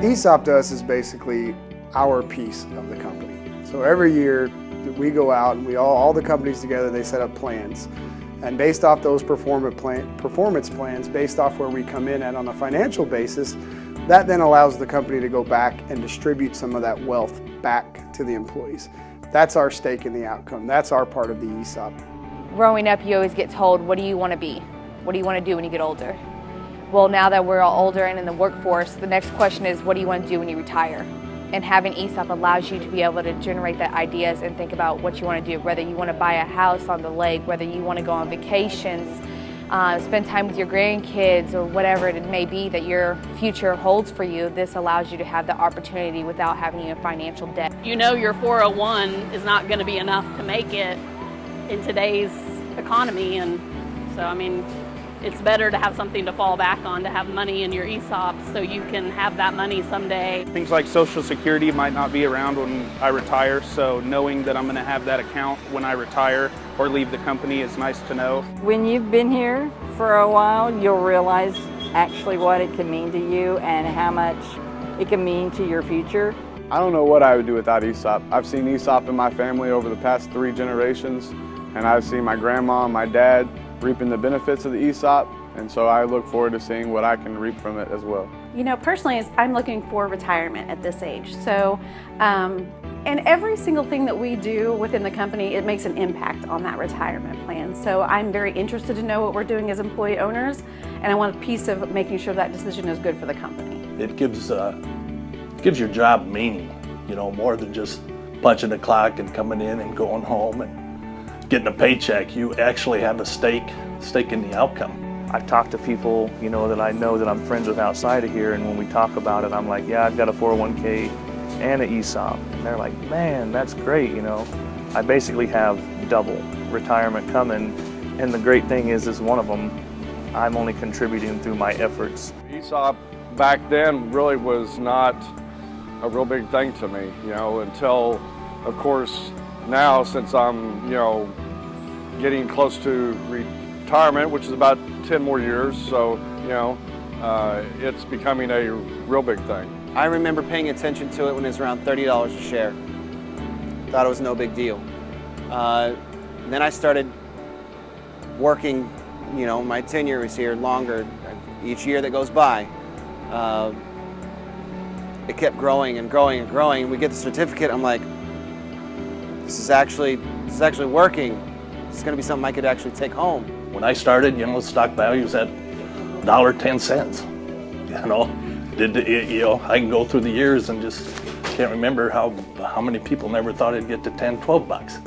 ESOP to us is basically our piece of the company. So every year we go out and all the companies together, they set up plans. And based off those performance plans, based off where we come in at on a financial basis, that then allows the company to go back and distribute some of that wealth back to the employees. That's our stake in the outcome. That's our part of the ESOP. Growing up, you always get told, what do you want to be? What do you want to do when you get older? Well, now that we're all older and in the workforce, the next question is, what do you want to do when you retire? And having ESOP allows you to be able to generate that ideas and think about what you want to do, whether you want to buy a house on the lake, whether you want to go on vacations, spend time with your grandkids, or whatever it may be that your future holds for you. This allows you to have the opportunity without having any financial debt. You know your 401 is not going to be enough to make it in today's economy, and so I mean, it's better to have something to fall back on, to have money in your ESOP so you can have that money someday. Things like Social Security might not be around when I retire, so knowing that I'm going to have that account when I retire or leave the company is nice to know. When you've been here for a while, you'll realize actually what it can mean to you and how much it can mean to your future. I don't know what I would do without ESOP. I've seen ESOP in my family over the past 3 generations, and I've seen my grandma and my dad reaping the benefits of the ESOP, and so I look forward to seeing what I can reap from it as well. You know, personally, I'm looking for retirement at this age. So, and every single thing that we do within the company, it makes an impact on that retirement plan. So I'm very interested to know what we're doing as employee owners, and I want a piece of making sure that decision is good for the company. It gives your job meaning, you know, more than just punching the clock and coming in and going home and getting a paycheck. You actually have a stake in the outcome. I've talked to people, you know that I'm friends with outside of here, and when we talk about it, I'm like, yeah, I've got a 401k and an ESOP. And they're like, man, that's great, you know. I basically have double retirement coming, and the great thing is one of them, I'm only contributing through my efforts. ESOP back then really was not a real big thing to me, you know, until, of course, now since I'm, you know, getting close to retirement, which is about 10 more years, so, you know, it's becoming a real big thing. I remember paying attention to it when it was around $30 a share. Thought it was no big deal. Then I started working, you know, my tenure is here longer. Each year that goes by, it kept growing and growing and growing. We get the certificate, I'm like, this is actually working. This is going to be something I could actually take home. When I started, you know, stock value was at $1.10. You know, I can go through the years and just can't remember how many people never thought it'd get to 10, 12 bucks.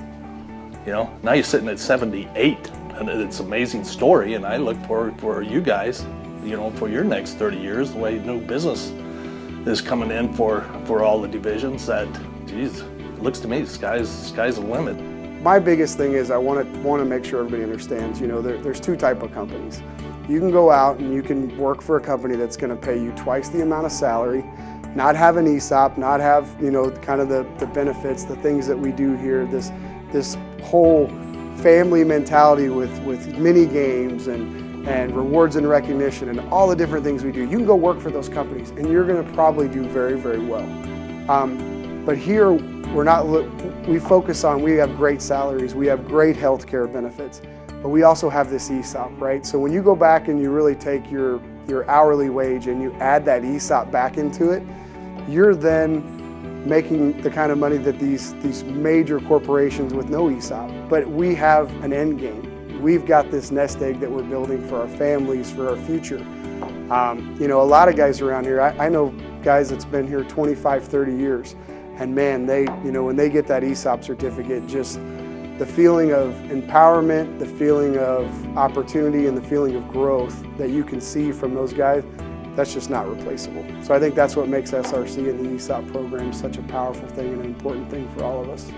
You know, now you're sitting at 78, and it's an amazing story. And I look forward for you guys, you know, for your next 30 years, the way new business is coming in for all the divisions. That, geez, it looks to me the sky's the limit. My biggest thing is I want to make sure everybody understands, you know, there's 2 types of companies. You can go out and you can work for a company that's going to pay you twice the amount of salary, not have an ESOP, not have, you know, kind of the benefits, the things that we do here, this whole family mentality with mini games and rewards and recognition and all the different things we do. You can go work for those companies and you're going to probably do very, very well. But here, we focus on, we have great salaries, we have great health care benefits, but we also have this ESOP, right? So when you go back and you really take your hourly wage and you add that ESOP back into it, you're then making the kind of money that these major corporations with no ESOP. But we have an end game. We've got this nest egg that we're building for our families, for our future. You know, a lot of guys around here, I know guys that's been here 25, 30 years. And man, you know, when they get that ESOP certificate, just the feeling of empowerment, the feeling of opportunity, and the feeling of growth that you can see from those guys, that's just not replaceable. So I think that's what makes SRC and the ESOP program such a powerful thing and an important thing for all of us.